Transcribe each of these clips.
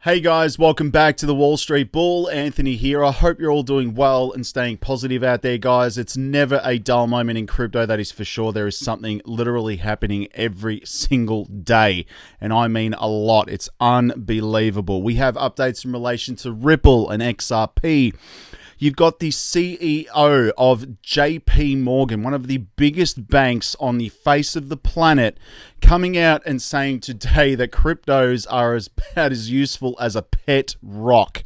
Hey guys, welcome back to the Wall Street Bull. Anthony here. I hope you're all doing well and staying positive out there, guys. It's never a dull moment in crypto, that is for sure. There is something literally happening every single day, and I mean a lot. It's unbelievable. We have updates in relation to Ripple and XRP. You've got the CEO of JP Morgan, one of the biggest banks on the face of the planet, coming out and saying today that cryptos are about as useful as a pet rock.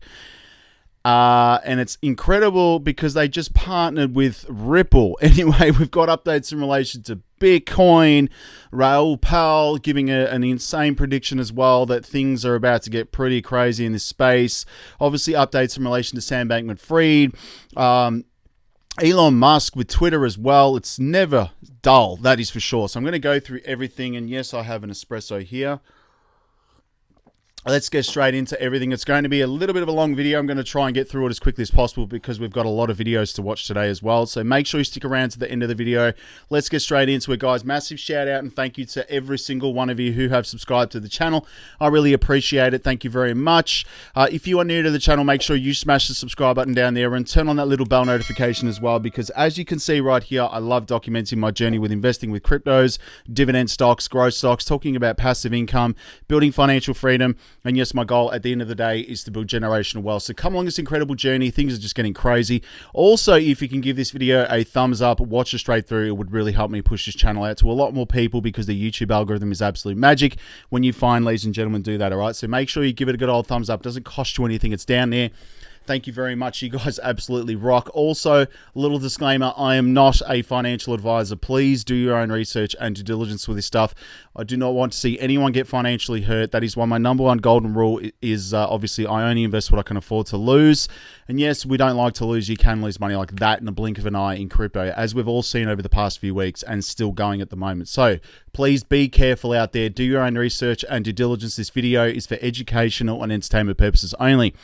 And it's incredible because they just partnered with Ripple. Anyway, we've got updates in relation to Bitcoin, RAOUL giving an insane prediction as well that things are about to get pretty crazy in this space. Obviously, updates in relation to Sam Bankman-Fried. Elon Musk with Twitter as well. It's never dull, that is for sure. So I'm going to go through everything. And yes, I have an espresso here. Let's get straight into everything. It's going to be a little bit of a long video. I'm going to try and get through it as quickly as possible because we've got a lot of videos to watch today as well. So make sure you stick around to the end of the video. Let's get straight into it, guys. Massive shout out and thank you to every single one of you who have subscribed to the channel. I really appreciate it. Thank you very much. If you are new to the channel, make sure you smash the subscribe button down there and turn on that little bell notification as well, because as you can see right here, I love documenting my journey with investing with cryptos, dividend stocks, growth stocks, talking about passive income, building financial freedom, and yes, my goal at the end of the day is to build generational wealth. So come along this incredible journey. Things are just getting crazy. Also, if you can give this video a thumbs up, watch it straight through, it would really help me push this channel out to a lot more people because the YouTube algorithm is absolute magic when you find, ladies and gentlemen, do that, all right? So make sure you give it a good old thumbs up. It doesn't cost you anything. It's down there. Thank you very much. You guys absolutely rock. Also, a little disclaimer, I am not a financial advisor. Please do your own research and due diligence with this stuff. I do not want to see anyone get financially hurt. That is why my number one golden rule is obviously I only invest what I can afford to lose. And yes, we don't like to lose. You can lose money like that in the blink of an eye in crypto, as we've all seen over the past few weeks and still going at the moment. So please be careful out there. Do your own research and due diligence. This video is for educational and entertainment purposes only.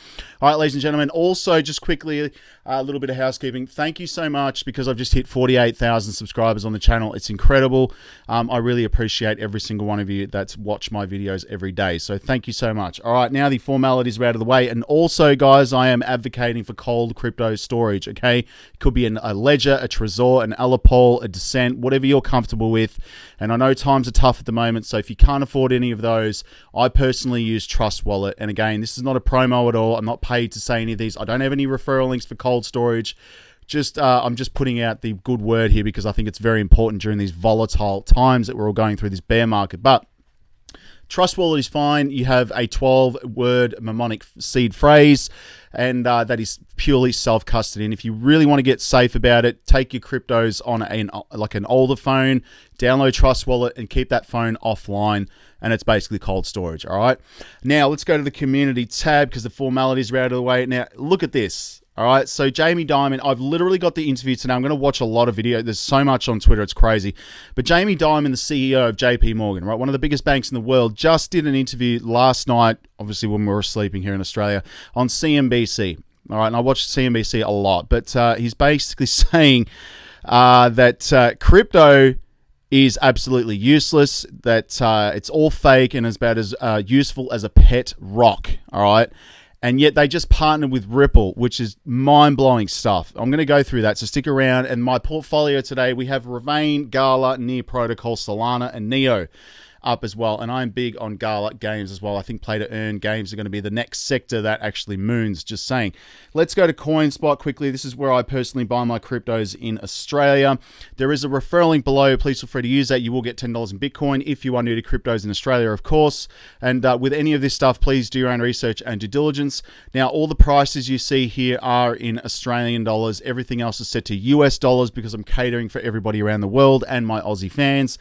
All right, ladies and gentlemen. Also, just quickly, a little bit of housekeeping. Thank you so much because I've just hit 48,000 subscribers on the channel. It's incredible. I really appreciate every single one of you that's watched my videos every day. So thank you so much. All right, now the formalities are out of the way. And also, guys, I am advocating for cold crypto storage, okay? It could be a Ledger, a Trezor, an Alipol, a Descent, whatever you're comfortable with. And I know times are tough at the moment, so if you can't afford any of those, I personally use Trust Wallet. And again, this is not a promo at all. I'm not paid to say any of these. I don't have any referral links for cold storage. I'm just putting out the good word here because I think it's very important during these volatile times that we're all going through this bear market. But Trust Wallet is fine. You have a 12-word mnemonic seed phrase, and that is purely self-custody. And if you really want to get safe about it, take your cryptos on an older phone, download Trust Wallet, and keep that phone offline. And it's basically cold storage, all right? Now, let's go to the community tab because the formalities are out of the way. Now, look at this. All right, so Jamie Dimon, I've literally got the interview today. I'm going to watch a lot of video. There's so much on Twitter, it's crazy. But Jamie Dimon, the CEO of JP Morgan, right, one of the biggest banks in the world, just did an interview last night, obviously when we were sleeping here in Australia, on CNBC. All right, and I watched CNBC a lot. But he's basically saying that crypto is absolutely useless, that it's all fake and is about as useful as a pet rock, all right? And yet they just partnered with Ripple, which is mind-blowing stuff. I'm going to go through that, so stick around. And my portfolio today, we have Ravane, Gala, Near Protocol, Solana, and Neo up as well. And I'm big on Gala games as well. I think play-to-earn games are going to be the next sector that actually moons, just saying. Let's go to Coinspot quickly. This is where I personally buy my cryptos in Australia. There is a referral link below. Please feel free to use that. You will get $10 in Bitcoin if you are new to cryptos in Australia, of course. And with any of this stuff, please do your own research and due diligence. Now, all the prices you see here are in Australian dollars. Everything else is set to US dollars because I'm catering for everybody around the world and my Aussie fans.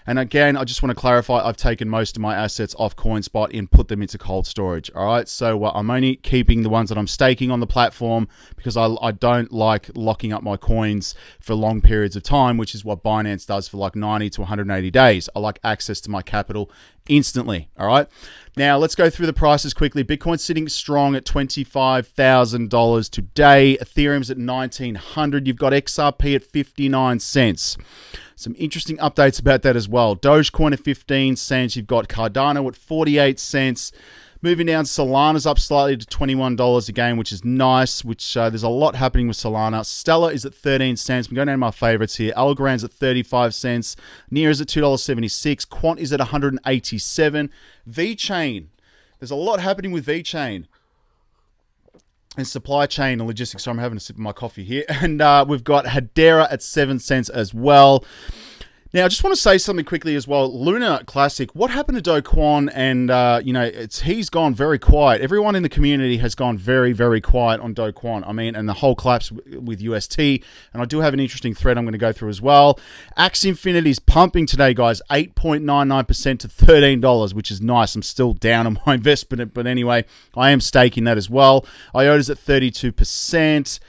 And again, I just want to clarify, I've taken most of my assets off Coinspot and put them into cold storage. All right, so I'm only keeping the ones that I'm staking on the platform because I don't like locking up my coins for long periods of time, which is what Binance does for like 90 to 180 days. I like access to my capital instantly. All right, now let's go through the prices quickly. Bitcoin's sitting strong at $25,000 today. Ethereum's at $1,900. You've got XRP at 59 cents. Some interesting updates about that as well. Dogecoin at 15 cents. You've got Cardano at 48 cents. Moving down, Solana's up slightly to $21 again, which is nice, which there's a lot happening with Solana. Stellar is at 13 cents. I'm going down to my favorites here. Algorand's at 35 cents. Near is at $2.76. Quant is at 187. VeChain. There's a lot happening with VeChain. And supply chain and logistics. So I'm having a sip of my coffee here. And we've got Hedera at 7 cents as well. Now, I just want to say something quickly as well. Luna Classic, what happened to Do Kwon? And, he's gone very quiet. Everyone in the community has gone very, very quiet on Do Kwon. I mean, and the whole collapse with UST. And I do have an interesting thread I'm going to go through as well. Axie Infinity's pumping today, guys. 8.99% to $13, which is nice. I'm still down on my investment, but anyway, I am staking that as well. IOTA's at 32%.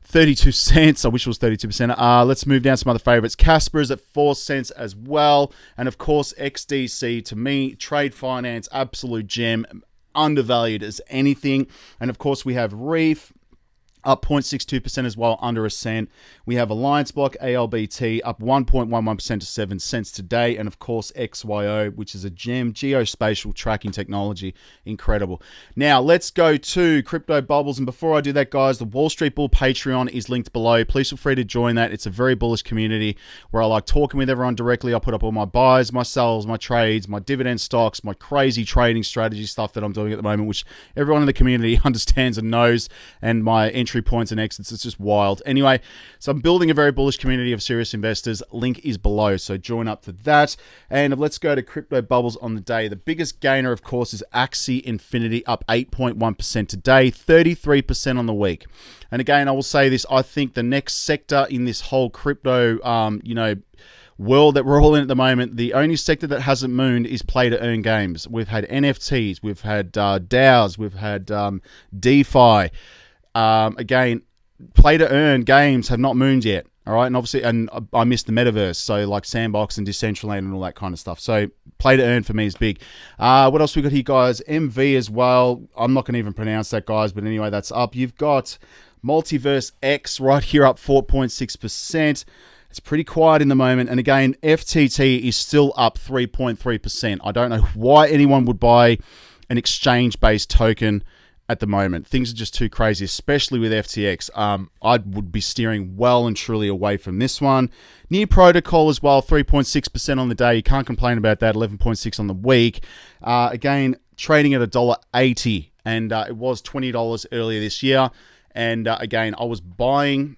32 cents. I wish it was 32%. Let's move down to some other favorites. Casper's at 4 cents as well. And of course, XDC, to me, trade finance, absolute gem, undervalued as anything. And of course, we have Reef up 0.62% as well, under a cent. We have Alliance Block, ALBT, up 1.11% to 7 cents today. And of course, XYO, which is a gem, geospatial tracking technology. Incredible. Now, let's go to Crypto Bubbles. And before I do that, guys, the Wall Street Bull Patreon is linked below. Please feel free to join that. It's a very bullish community where I like talking with everyone directly. I put up all my buys, my sells, my trades, my dividend stocks, my crazy trading strategy stuff that I'm doing at the moment, which everyone in the community understands and knows, and my entry points and exits. It's just wild. Anyway, so I'm building a very bullish community of serious investors. Link is below, so join up to that. And let's go to Crypto Bubbles on the day. The biggest gainer, of course, is Axie Infinity, up 8.1% today, 33% on the week. And again, I will say this, I think the next sector in this whole crypto, world that we're all in at the moment, the only sector that hasn't mooned is play-to-earn games. We've had NFTs, we've had DAOs, we've had DeFi. Again, play-to-earn games have not mooned yet. All right, and obviously, and I missed the metaverse, so like Sandbox and Decentraland and all that kind of stuff. So play-to-earn for me is big. What else we got here, guys? MV as well. I'm not going to even pronounce that, guys, but anyway, that's up. You've got Multiverse X right here, up 4.6%. It's pretty quiet in the moment. And again, FTT is still up 3.3%. I don't know why anyone would buy an exchange-based token at the moment. Things are just too crazy, especially with FTX. I would be steering well and truly away from this one. Near Protocol as well, 3.6% on the day. You can't complain about that, 11.6 on the week. Again, trading at $1.80, and it was $20 earlier this year. And again, I was buying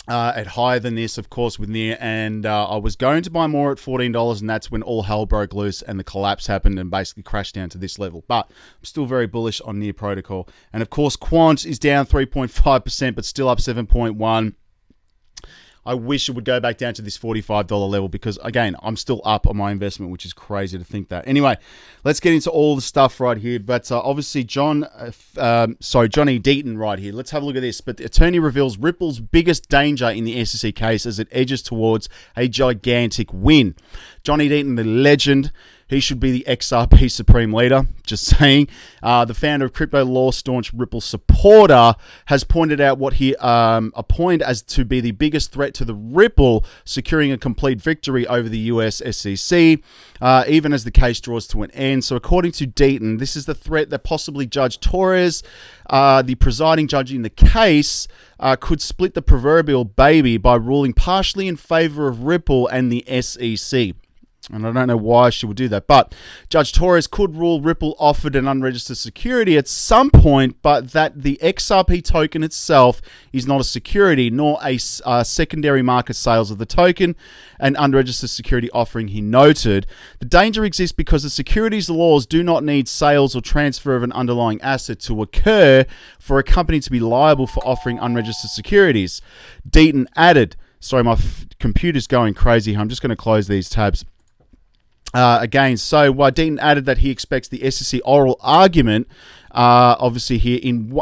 at higher than this, of course, with Near, and I was going to buy more at $14, and that's when all hell broke loose and the collapse happened and basically crashed down to this level. But I'm still very bullish on Near Protocol. And of course, Quant is down 3.5%, but still up 7.1%. I wish it would go back down to this $45 level because, again, I'm still up on my investment, which is crazy to think that. Anyway, let's get into all the stuff right here. But obviously, Johnny Deaton right here. Let's have a look at this. But the attorney reveals Ripple's biggest danger in the SEC case as it edges towards a gigantic win. Johnny Deaton, the legend. He should be the XRP Supreme Leader. Just saying. The founder of crypto law staunch Ripple supporter has pointed out what he appointed as to be the biggest threat to the Ripple securing a complete victory over the US SEC, even as the case draws to an end. So according to Deaton, this is the threat that possibly Judge Torres, the presiding judge in the case, could split the proverbial baby by ruling partially in favor of Ripple and the SEC. And I don't know why she would do that. But Judge Torres could rule Ripple offered an unregistered security at some point, but that the XRP token itself is not a security, nor a secondary market sales of the token, an unregistered security offering, he noted. The danger exists because the securities laws do not need sales or transfer of an underlying asset to occur for a company to be liable for offering unregistered securities. Deaton added, sorry, my computer's going crazy. I'm just going to close these tabs. Deaton added that he expects the SEC oral argument, obviously here,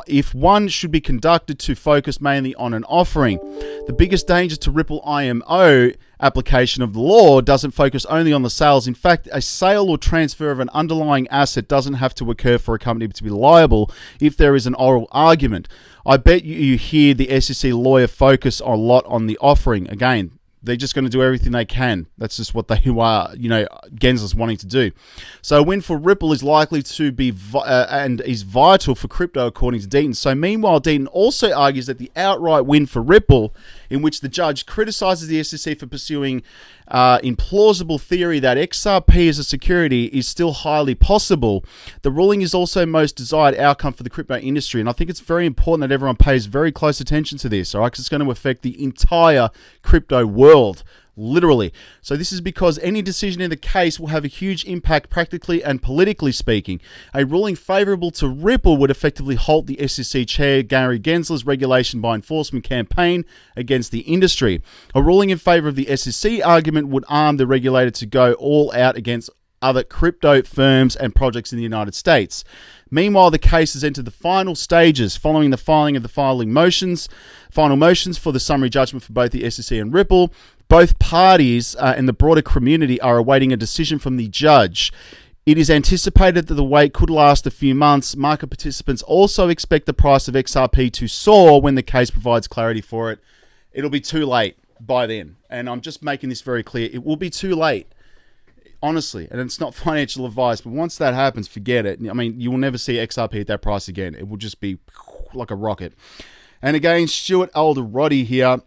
if one should be conducted to focus mainly on an offering. The biggest danger to Ripple IMO application of the law doesn't focus only on the sales. In fact, a sale or transfer of an underlying asset doesn't have to occur for a company to be liable if there is an oral argument. I bet you hear the SEC lawyer focus a lot on the offering. Again, They're just going to do everything they can. That's just what they are, Gensler's wanting to do. So a win for Ripple is likely to be and is vital for crypto, according to Deaton. So meanwhile, Deaton also argues that the outright win for Ripple, in which the judge criticizes the SEC for pursuing implausible theory that XRP as a security is still highly possible. The ruling is also most desired outcome for the crypto industry, and I think it's very important that everyone pays very close attention to this, all right, because it's going to affect the entire crypto world, literally. So this is because any decision in the case will have a huge impact practically and politically speaking. A ruling favorable to Ripple would effectively halt the SEC chair Gary Gensler's regulation by enforcement campaign against the industry. A ruling in favor of the SEC argument would arm the regulator to go all out against other crypto firms and projects in the United States. Meanwhile, the case has entered the final stages following the filing of the final motions for the summary judgment for both the SEC and Ripple. Both parties and the broader community are awaiting a decision from the judge. It is anticipated that the wait could last a few months. Market participants also expect the price of XRP to soar when the case provides clarity for it. It'll be too late by then. And I'm just making this very clear. It will be too late. Honestly, and it's not financial advice, but once that happens, forget it. I mean, you will never see XRP at that price again. It will just be like a rocket. And again, Stuart Alderotti here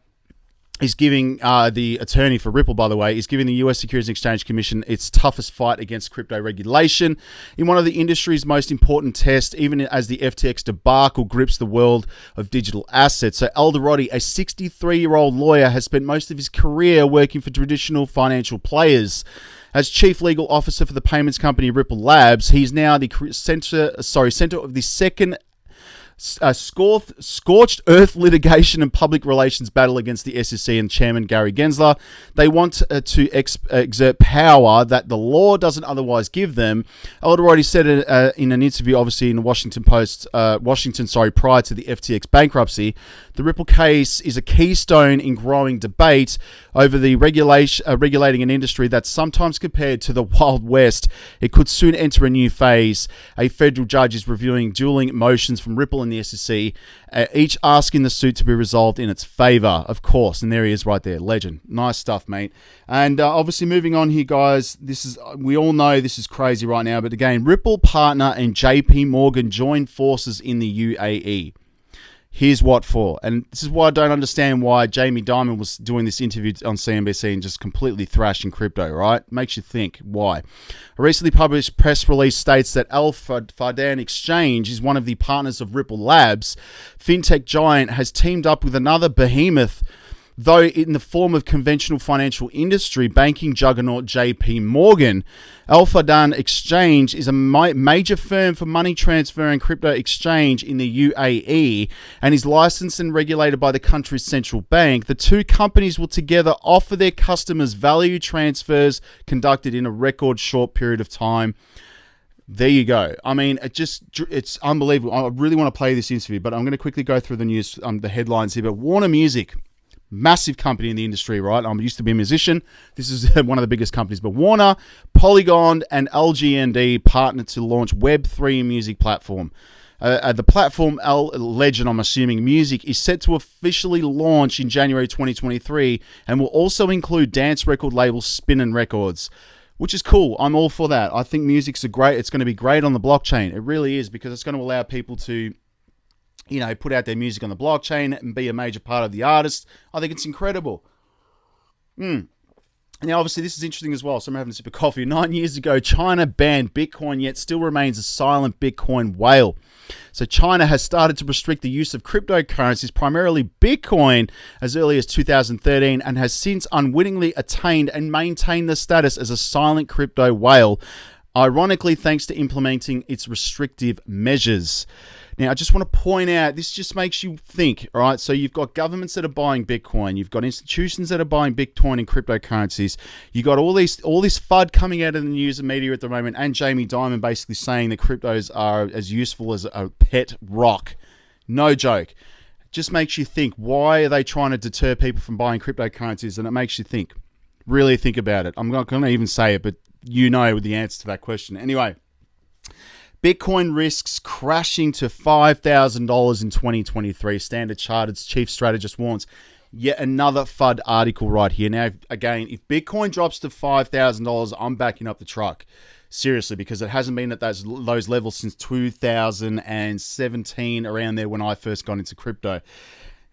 is giving, the attorney for Ripple, by the way, is giving the US Securities and Exchange Commission its toughest fight against crypto regulation in one of the industry's most important tests, even as the FTX debacle grips the world of digital assets. So Alderotti, a 63-year-old lawyer, has spent most of his career working for traditional financial players. As chief legal officer for the payments company Ripple Labs, he's now the center of the second scorched earth litigation and public relations battle against the SEC and Chairman Gary Gensler. They want to exert power that the law doesn't otherwise give them. Alderotti said in an interview, obviously in the Washington Post, prior to the FTX bankruptcy, the Ripple case is a keystone in growing debate over the regulating an industry that's sometimes compared to the Wild West. It could soon enter a new phase. A federal judge is reviewing dueling motions from Ripple and the SEC, each asking the suit to be resolved in its favor, of course. And there he is right there. Legend. Nice stuff, mate. And obviously moving on here, guys, we all know this is crazy right now, but again, Ripple partner and JP Morgan join forces in the UAE. Here's what for. And this is why I don't understand why Jamie Dimon was doing this interview on CNBC and just completely thrashing crypto, right? Makes you think. Why? A recently published press release states that Al Fardan Exchange is one of the partners of Ripple Labs. Fintech giant has teamed up with another behemoth, though in the form of conventional financial industry banking juggernaut JP Morgan. Al Fardan Exchange is a major firm for money transfer and crypto exchange in the UAE and is licensed and regulated by the country's central bank. The two companies will together offer their customers value transfers conducted in a record short period of time. There you go. I mean, it's unbelievable. I really want to play this interview, but I'm going to quickly go through the news, the headlines here. But Warner Music, massive company in the industry, right? I used to be a musician. This is one of the biggest companies. But Warner, Polygon, and LGND partnered to launch Web3 music platform. The platform, Legend, I'm assuming, Music, is set to officially launch in January 2023 and will also include dance record label Spinnin' Records, which is cool. I'm all for that. I think music's it's going to be great on the blockchain. It really is, because it's going to allow people to put out their music on the blockchain and be a major part of the artist. I think it's incredible. Now, obviously, this is interesting as well. So I'm having a sip of coffee. 9 years ago, China banned Bitcoin, yet still remains a silent Bitcoin whale. So China has started to restrict the use of cryptocurrencies, primarily Bitcoin, as early as 2013, and has since unwittingly attained and maintained the status as a silent crypto whale, ironically thanks to implementing its restrictive measures. Now, I just want to point out, this just makes you think, all right? So you've got governments that are buying Bitcoin. You've got institutions that are buying Bitcoin and cryptocurrencies. You've got all this FUD coming out of the news and media at the moment, and Jamie Dimon basically saying that cryptos are as useful as a pet rock. No joke. Just makes you think, why are they trying to deter people from buying cryptocurrencies? And it makes you think. Really think about it. I'm not going to even say it, but you know the answer to that question. Anyway, Bitcoin risks crashing to $5,000 in 2023. Standard Chartered's chief strategist warns. Yet another FUD article right here. Now, again, if Bitcoin drops to $5,000, I'm backing up the truck. Seriously, because it hasn't been at those levels since 2017, around there when I first got into crypto.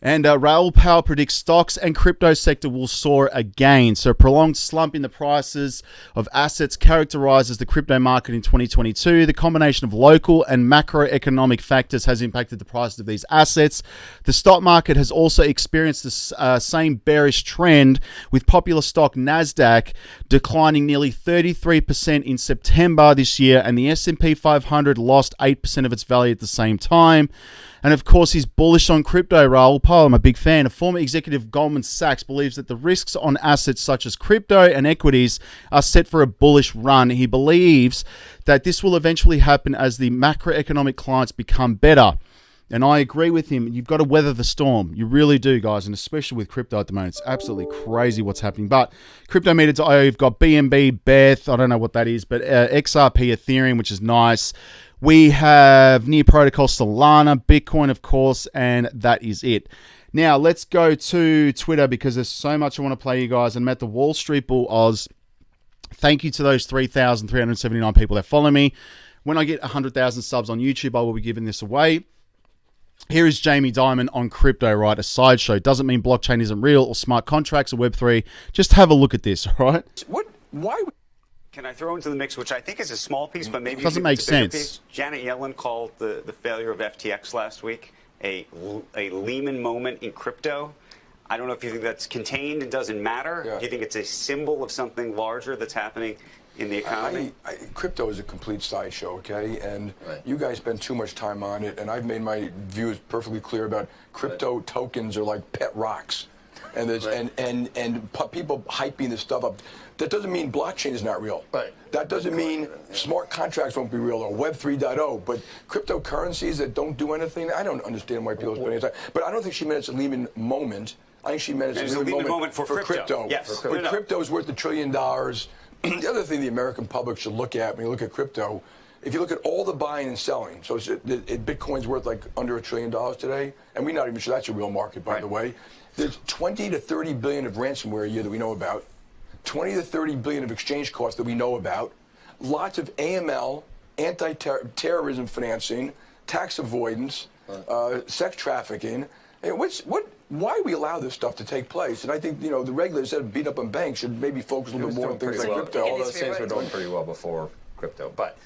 And RAOUL Power predicts stocks and crypto sector will soar again. So a prolonged slump in the prices of assets characterizes the crypto market in 2022. The combination of local and macroeconomic factors has impacted the prices of these assets. The stock market has also experienced the same bearish trend, with popular stock NASDAQ declining nearly 33% in September this year, and the S&P 500 lost 8% of its value at the same time. And of course, he's bullish on crypto, RAOUL. I'm a big fan. A former executive of Goldman Sachs believes that the risks on assets such as crypto and equities are set for a bullish run. He believes that this will eventually happen as the macroeconomic climates become better. And I agree with him. You've got to weather the storm. You really do, guys, and especially with crypto at the moment. It's absolutely crazy what's happening. But Cryptometer.io, you've got BNB, Beth, I don't know what that is, but XRP, Ethereum, which is nice. We have Near Protocol, Solana, Bitcoin, of course, and that is it. Now, let's go to Twitter because there's so much I want to play you guys. I'm at the Wall Street Bull Oz. Thank you to those 3,379 people that follow me. When I get 100,000 subs on YouTube, I will be giving this away. Here is Jamie Dimon on crypto, right? A sideshow. Doesn't mean blockchain isn't real or smart contracts or Web3. Just have a look at this, all right? Why? Can I throw into the mix, which I think is a small piece, but maybe doesn't make sense. Piece? Janet Yellen called the failure of FTX last week a Lehman moment in crypto. I don't know if you think that's contained and doesn't matter. Yeah. Do you think it's a symbol of something larger that's happening in the economy? Crypto is a complete sideshow, okay? And you guys spend too much time on it, and I've made my views perfectly clear about crypto tokens are like pet rocks. And there's people hyping this stuff up. That doesn't mean blockchain is not real. Right. That doesn't mean smart contracts won't be real or Web 3.0. But cryptocurrencies that don't do anything, I don't understand why people spend time. But I don't think she meant it's a Lehman moment. I think she meant it's a Lehman moment for crypto. Yes. But crypto is worth $1 trillion. The other thing the American public should look at when you look at crypto, if you look at all the buying and selling, so Bitcoin's worth like under $1 trillion today, and we're not even sure that's a real market, by the way. There's 20 to 30 billion of ransomware a year that we know about, 20 to 30 billion of exchange costs that we know about, lots of AML, anti-terrorism financing, tax avoidance, sex trafficking. And why we allow this stuff to take place? And I think, the regulators that beat up on banks should maybe focus a little bit more on things like crypto. All those things were doing pretty well before crypto, but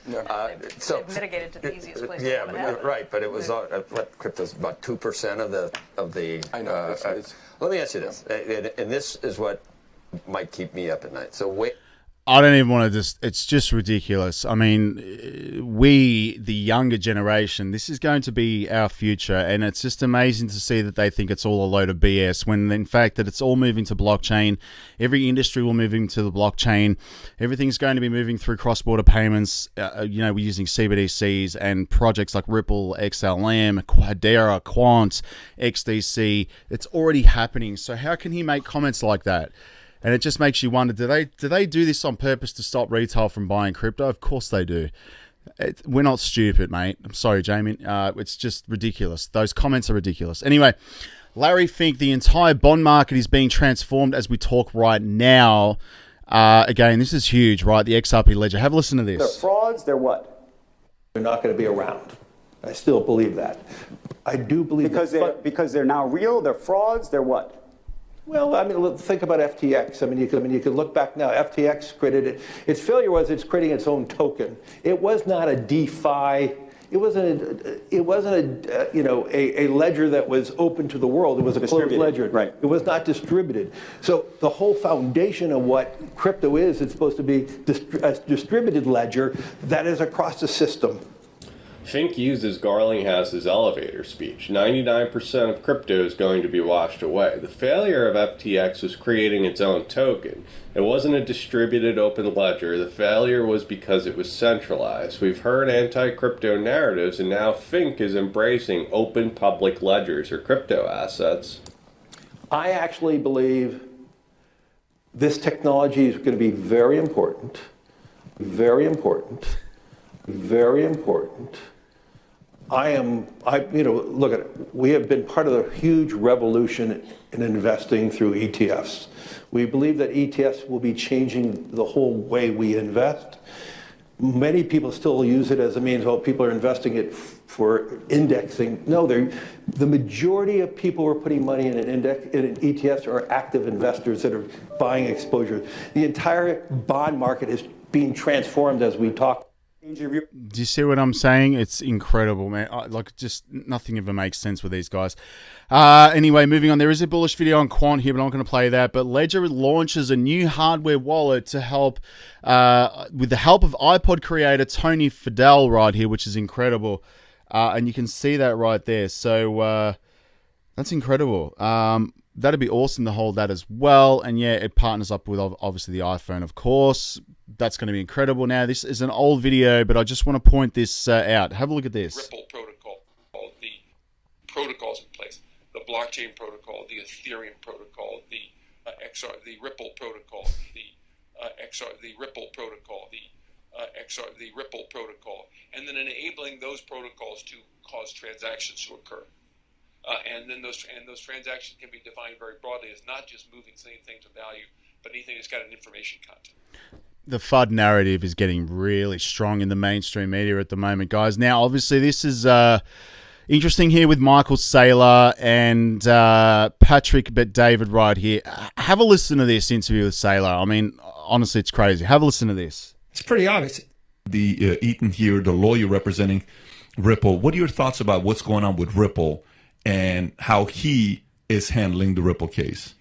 so mitigated to the easiest place. Yeah, right. But it was what crypto's about 2% of the. I know. Let me ask you this, and this is what might keep me up at night. So I don't even want to it's just ridiculous. I mean, we, the younger generation, this is going to be our future. And it's just amazing to see that they think it's all a load of BS when in fact that it's all moving to blockchain. Every industry will move into the blockchain. Everything's going to be moving through cross-border payments. We're using CBDCs and projects like Ripple, XLM, Quadera, Quant, XDC. It's already happening. So how can he make comments like that? And it just makes you wonder, do they do this on purpose to stop retail from buying crypto? Of course they do. We're not stupid, mate. I'm sorry, Jamie. It's just ridiculous. Those comments are ridiculous. Anyway, Larry Fink, the entire bond market is being transformed as we talk right now. Again, this is huge, right? The XRP ledger. Have a listen to this. They're frauds. They're what? They're not going to be around. I still believe that. I do believe because they're now real. They're frauds. They're what? Well, I mean, think about FTX. I mean, you can look back now. FTX created it. Its failure was it's creating its own token. It was not a DeFi. It wasn't a ledger that was open to the world. It was a closed ledger. Right. It was not distributed. So the whole foundation of what crypto is, it's supposed to be a distributed ledger that is across the system. Fink uses Garlinghouse's elevator speech. 99% of crypto is going to be washed away. The failure of FTX was creating its own token. It wasn't a distributed open ledger. The failure was because it was centralized. We've heard anti-crypto narratives, and now Fink is embracing open public ledgers or crypto assets. I actually believe this technology is going to be very important, very important, very important. Look at it. We have been part of a huge revolution in investing through ETFs. We believe that ETFs will be changing the whole way we invest. Many people still use it as a means, people are investing it for indexing. No, the majority of people who are putting money in in ETFs are active investors that are buying exposure. The entire bond market is being transformed as we talk. Do you see what I'm saying? It's incredible, man. Just nothing ever makes sense with these guys. Anyway, moving on. There is a bullish video on Quant here, but I'm not going to play that. But Ledger launches a new hardware wallet to help, with the help of iPod creator Tony Fadell right here, which is incredible. And you can see that right there. So that's incredible. That'd be awesome to hold that as well. And yeah, it partners up with obviously the iPhone, of course. That's going to be incredible. Now, this is an old video, but I just want to point this out. Have a look at this. Ripple protocol, the protocols in place, the blockchain protocol, the Ethereum protocol, the XR, the Ripple protocol, the XR, the Ripple protocol, the XR, the Ripple protocol, and then enabling those protocols to cause transactions to occur. And then those transactions can be defined very broadly as not just moving things of value, but anything that's got an information content. The FUD narrative is getting really strong in the mainstream media at the moment, guys. Now, obviously, this is interesting here with Michael Saylor and Patrick Bet-David right here. Have a listen to this interview with Saylor. I mean, honestly, it's crazy. Have a listen to this. It's pretty obvious. The Eaton here, the lawyer representing Ripple. What are your thoughts about what's going on with Ripple and how he is handling the Ripple case?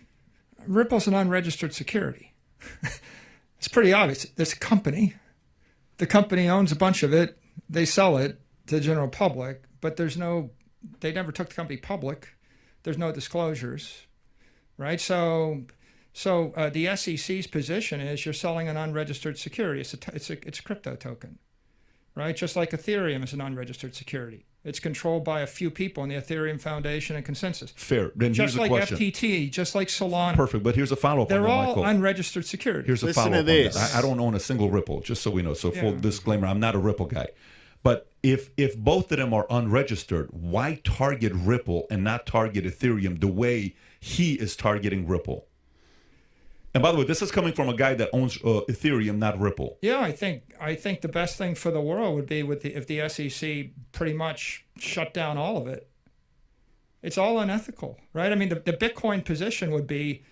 Ripple's an unregistered security. It's pretty obvious. There's a company. The company owns a bunch of it. They sell it to the general public, but they never took the company public. There's no disclosures, right? So the SEC's position is you're selling an unregistered security. It's a crypto token, right? Just like Ethereum is an unregistered security. It's controlled by a few people in the Ethereum Foundation and Consensus. Fair. Then just here's like a question. FTT, just like Solana. Perfect. But here's a follow-up on that, They're Michael. all unregistered securities. Here's a follow-up on that. I don't own a single Ripple, just so we know. So full disclaimer, I'm not a Ripple guy. But if both of them are unregistered, why target Ripple and not target Ethereum the way he is targeting Ripple? And by the way, this is coming from a guy that owns Ethereum, not Ripple. Yeah, I think the best thing for the world would be if the SEC pretty much shut down all of it. It's all unethical, right? I mean, the Bitcoin position would be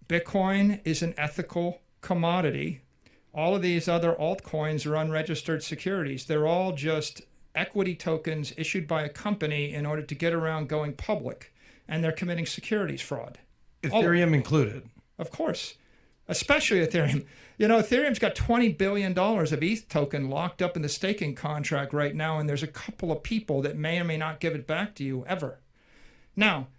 Bitcoin is an ethical commodity. All of these other altcoins are unregistered securities. They're all just equity tokens issued by a company in order to get around going public, and they're committing securities fraud. Ethereum included. Of course, especially Ethereum. You know, Ethereum's got $20 billion of ETH token locked up in the staking contract right now, and there's a couple of people that may or may not give it back to you ever. Now,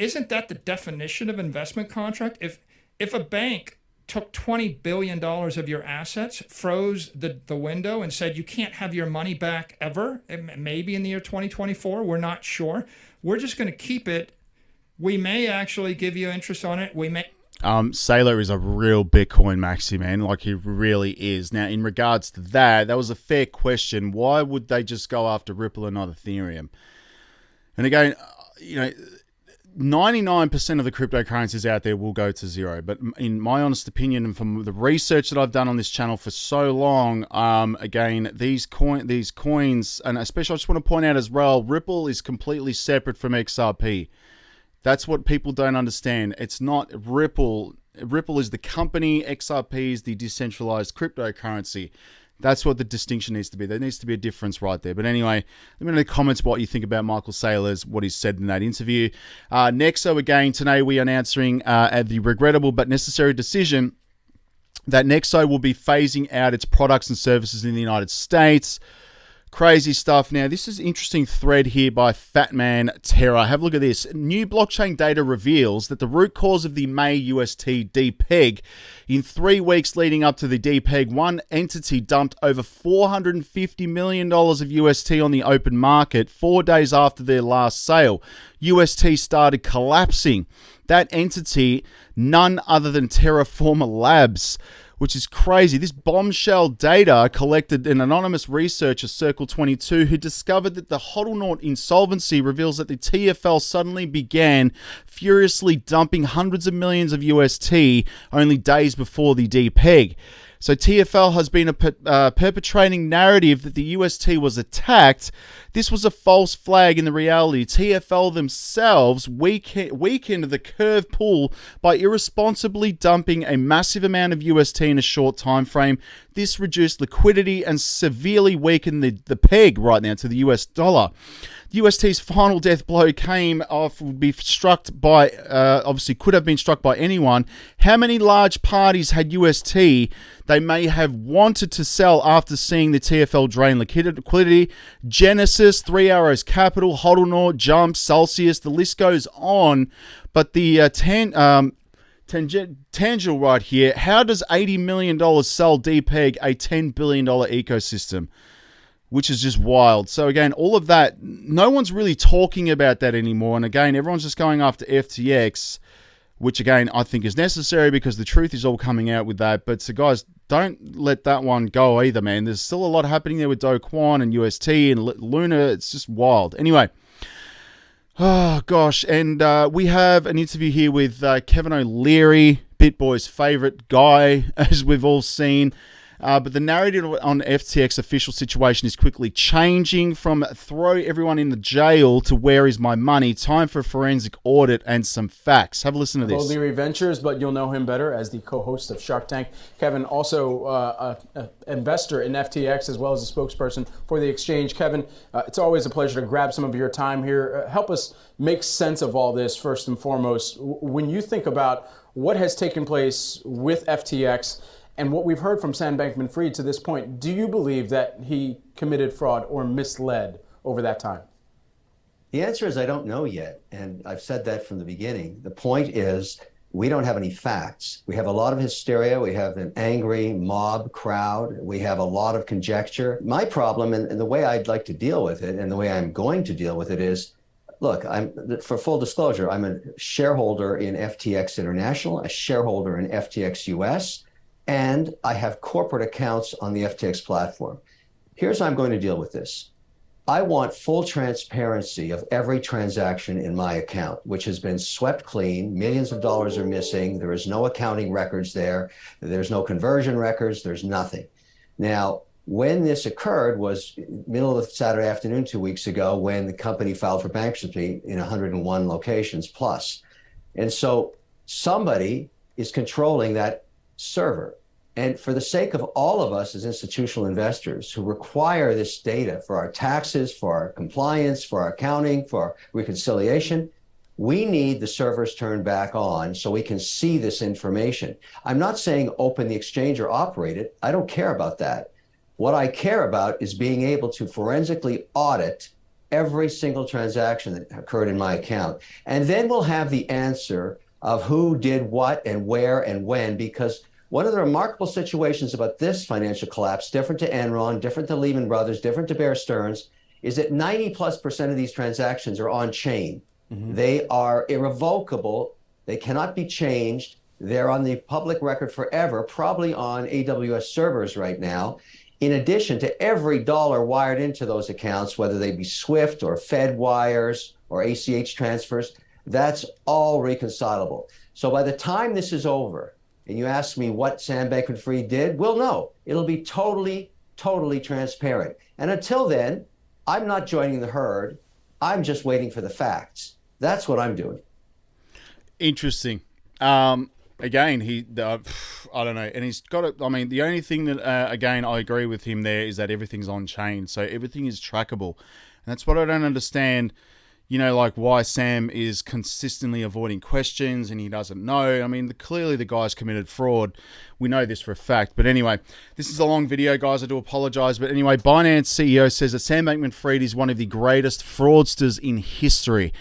isn't that the definition of investment contract? If a bank took $20 billion of your assets, froze the window and said you can't have your money back ever, maybe in the year 2024, we're not sure. We're just going to keep it. We may actually give you interest on it. We may. Saylor is a real Bitcoin maxi, man. Like, he really is. Now, in regards to that was a fair question. Why would they just go after Ripple and not Ethereum? And again, 99% of the cryptocurrencies out there will go to zero. But in my honest opinion, and from the research that I've done on this channel for so long, again, these coins, and especially I just want to point out as well, Ripple is completely separate from XRP. That's what people don't understand. It's not Ripple. Ripple is the company. XRP is the decentralized cryptocurrency. That's what the distinction needs to be. There needs to be a difference right there. But anyway, let me know in the comments what you think about Michael Saylor's, what he said in that interview. Nexo, again, today we are announcing the regrettable but necessary decision that Nexo will be phasing out its products and services in the United States. Crazy stuff. Now, this is an interesting thread here by Fatman Terra. Have a look at this. New blockchain data reveals that the root cause of the May UST depeg. In 3 weeks leading up to the depeg, one entity dumped over $450 million of UST on the open market 4 days after their last sale. UST started collapsing. That entity, none other than Terraformer Labs, which is crazy. This bombshell data collected an anonymous researcher, Circle 22, who discovered that the HODL insolvency reveals that the TFL suddenly began furiously dumping hundreds of millions of UST only days before the depeg. So TFL has been perpetrating narrative that the UST was attacked. This was a false flag in the reality. TFL themselves weakened the curve pull by irresponsibly dumping a massive amount of UST in a short time frame. This reduced liquidity and severely weakened the peg right now to the US dollar. UST's final death blow came off, would be struck by, obviously could have been struck by anyone. How many large parties had UST they may have wanted to sell after seeing the TFL drain liquidity? Genesis, 3 Arrows Capital, HODL, Jump, Celsius, the list goes on. But the Tangential right here, how does $80 million sell DPEG a $10 billion ecosystem? Which is just wild. So again, all of that, no one's really talking about that anymore. And again, everyone's just going after FTX, which again, I think is necessary because the truth is all coming out with that. But so guys, don't let that one go either, man. There's still a lot happening there with Do Kwon and UST and Luna. It's just wild. Anyway, oh gosh. And we have an interview here with Kevin O'Leary, BitBoy's favorite guy, as we've all seen. But the narrative on FTX official situation is quickly changing from throw everyone in the jail to where is my money. Time for a forensic audit and some facts. Have a listen to this. O'Leary Ventures, but you'll know him better as the co-host of Shark Tank. Kevin, also an investor in FTX as well as a spokesperson for the exchange. Kevin, it's always a pleasure to grab some of your time here. Help us make sense of all this first and foremost. When you think about what has taken place with FTX, and what we've heard from Sam Bankman-Fried to this point, do you believe that he committed fraud or misled over that time? The answer is I don't know yet, and I've said that from the beginning. The point is we don't have any facts. We have a lot of hysteria. We have an angry mob crowd. We have a lot of conjecture. My problem, and the way I'd like to deal with it, and the way I'm going to deal with it is, look, for full disclosure, I'm a shareholder in FTX International, a shareholder in FTX US, and I have corporate accounts on the FTX platform. Here's how I'm going to deal with this. I want full transparency of every transaction in my account, which has been swept clean. Millions of dollars are missing. There is no accounting records there. There's no conversion records. There's nothing. Now, when this occurred was middle of Saturday afternoon 2 weeks ago when the company filed for bankruptcy in 101 locations plus. And so somebody is controlling that server. And for the sake of all of us as institutional investors who require this data for our taxes, for our compliance, for our accounting, for our reconciliation, we need the servers turned back on so we can see this information. I'm not saying open the exchange or operate it. I don't care about that. What I care about is being able to forensically audit every single transaction that occurred in my account. And then we'll have the answer of who did what and where and when, because one of the remarkable situations about this financial collapse, different to Enron, different to Lehman Brothers, different to Bear Stearns, is that 90+% of these transactions are on chain. Mm-hmm. They are irrevocable. They cannot be changed. They're on the public record forever, probably on AWS servers right now. In addition to every dollar wired into those accounts, whether they be SWIFT or Fed wires or ACH transfers, that's all reconcilable. So by the time this is over, and you ask me what Sam Bankman-Fried did, we'll know. It'll be totally, totally transparent. And until then, I'm not joining the herd. I'm just waiting for the facts. That's what I'm doing. Interesting. Again, I don't know. And he's got it. I mean, the only thing that, again, I agree with him there is that everything's on chain. So everything is trackable. And that's what I don't understand. You know, like why Sam is consistently avoiding questions and he doesn't know. I mean, clearly the guy's committed fraud. We know this for a fact. But anyway, this is a long video, guys. I do apologize. But anyway, Binance CEO says that Sam Bankman-Fried is one of the greatest fraudsters in history.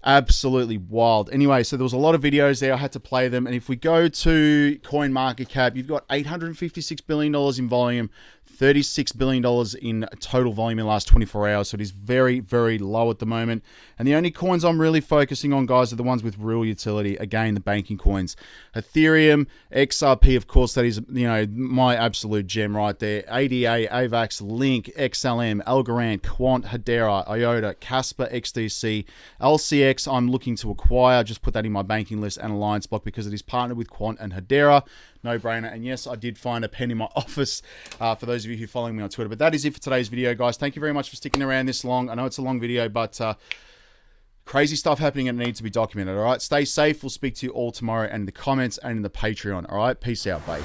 Absolutely wild. Anyway, so there was a lot of videos there. I had to play them. And if we go to CoinMarketCap, you've got $856 billion in volume, $36 billion in total volume in the last 24 hours. So it is very, very low at the moment. And the only coins I'm really focusing on, guys, are the ones with real utility. Again, the banking coins. Ethereum, XRP, of course, that is, you know, my absolute gem right there. ADA, AVAX, Link, XLM, Algorand, Quant, Hedera, IOTA, Casper, XDC, LCX I'm looking to acquire. Just put that in my banking list, and Alliance Block because it is partnered with Quant and Hedera. No brainer. And yes, I did find a pen in my office for those of you who are following me on Twitter. But that is it for today's video, guys. Thank you very much for sticking around this long. I know it's a long video, but crazy stuff happening and it needs to be documented. All right, stay safe. We'll speak to you all tomorrow and in the comments and in the Patreon. All right, peace out, babe.